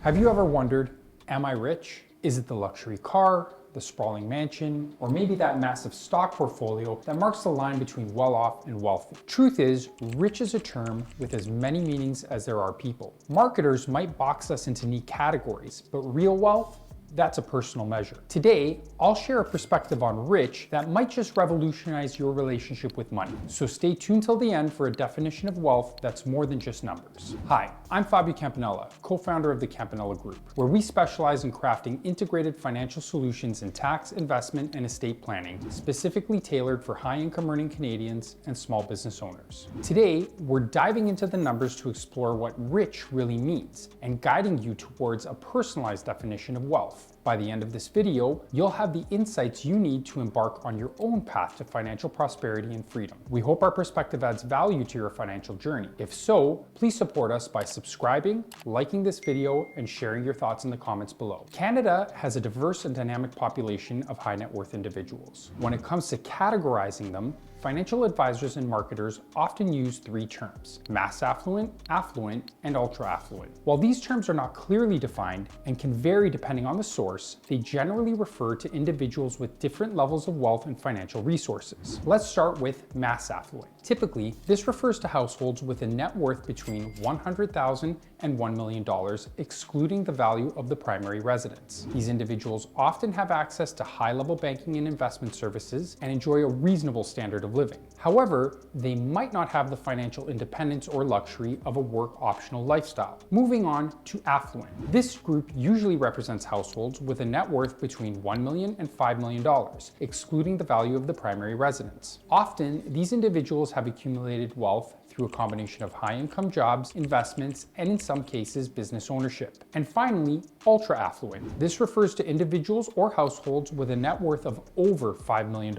Have you ever wondered, am I rich? Is it the luxury car, the sprawling mansion, or maybe that massive stock portfolio that marks the line between well-off and wealthy? Truth is, rich is a term with as many meanings as there are people. Marketers might box us into neat categories, but real wealth? That's a personal measure. Today, I'll share a perspective on rich that might just revolutionize your relationship with money. So stay tuned till the end for a definition of wealth that's more than just numbers. Hi, I'm Fabio Campanella, co-founder of the Campanella Group, where we specialize in crafting integrated financial solutions in tax, investment, and estate planning, specifically tailored for high-income earning Canadians and small business owners. Today, we're diving into the numbers to explore what rich really means and guiding you towards a personalized definition of wealth. By the end of this video, you'll have the insights you need to embark on your own path to financial prosperity and freedom. We hope our perspective adds value to your financial journey. If so, please support us by subscribing, liking this video, and sharing your thoughts in the comments below. Canada has a diverse and dynamic population of high net worth individuals. When it comes to categorizing them, financial advisors and marketers often use three terms: mass affluent, affluent, and ultra affluent. While these terms are not clearly defined and can vary depending on the source, they generally refer to individuals with different levels of wealth and financial resources. Let's start with mass affluent. Typically, this refers to households with a net worth between $100,000 and $1 million, excluding the value of the primary residence. These individuals often have access to high-level banking and investment services and enjoy a reasonable standard of living. However, they might not have the financial independence or luxury of a work-optional lifestyle. Moving on to affluent. This group usually represents households with a net worth between $1 million and $5 million, excluding the value of the primary residence. Often, these individuals have accumulated wealth through a combination of high-income jobs, investments, and in some cases, business ownership. And finally, ultra affluent. This refers to individuals or households with a net worth of over $5 million,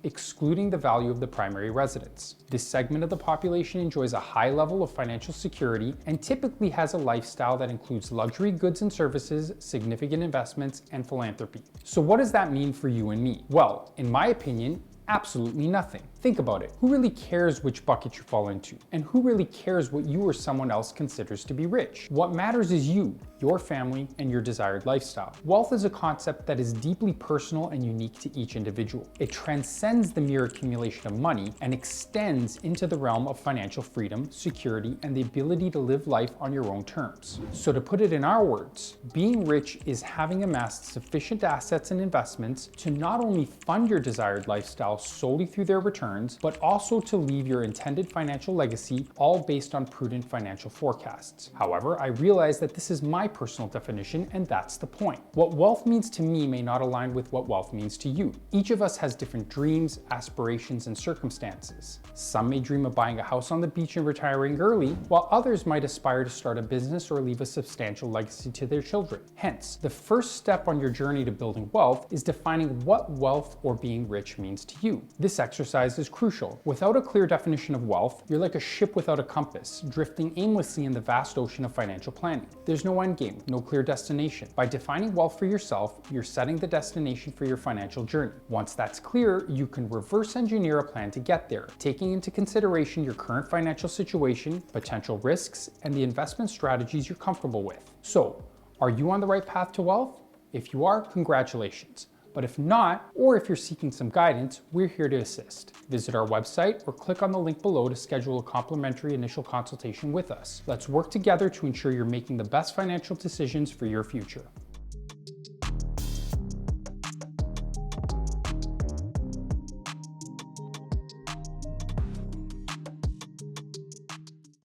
excluding the value of the primary residence. This segment of the population enjoys a high level of financial security and typically has a lifestyle that includes luxury goods and services, significant investments, and philanthropy. So what does that mean for you and me? Well, in my opinion, absolutely nothing. Think about it. Who really cares which bucket you fall into? And who really cares what you or someone else considers to be rich? What matters is you, your family, and your desired lifestyle. Wealth is a concept that is deeply personal and unique to each individual. It transcends the mere accumulation of money and extends into the realm of financial freedom, security, and the ability to live life on your own terms. So to put it in our words, being rich is having amassed sufficient assets and investments to not only fund your desired lifestyle solely through their returns, but also to leave your intended financial legacy, all based on prudent financial forecasts. However, I realize that this is my personal definition, and that's the point. What wealth means to me may not align with what wealth means to you. Each of us has different dreams, aspirations, and circumstances. Some may dream of buying a house on the beach and retiring early, while others might aspire to start a business or leave a substantial legacy to their children. Hence, the first step on your journey to building wealth is defining what wealth or being rich means to you. This exercise is crucial. Without a clear definition of wealth, you're like a ship without a compass, drifting aimlessly in the vast ocean of financial planning. There's no end game, no clear destination. By defining wealth for yourself, you're setting the destination for your financial journey. Once that's clear, you can reverse engineer a plan to get there, taking into consideration your current financial situation, potential risks, and the investment strategies you're comfortable with. So, are you on the right path to wealth? If you are, congratulations. But if not, or if you're seeking some guidance, we're here to assist. Visit our website or click on the link below to schedule a complimentary initial consultation with us. Let's work together to ensure you're making the best financial decisions for your future.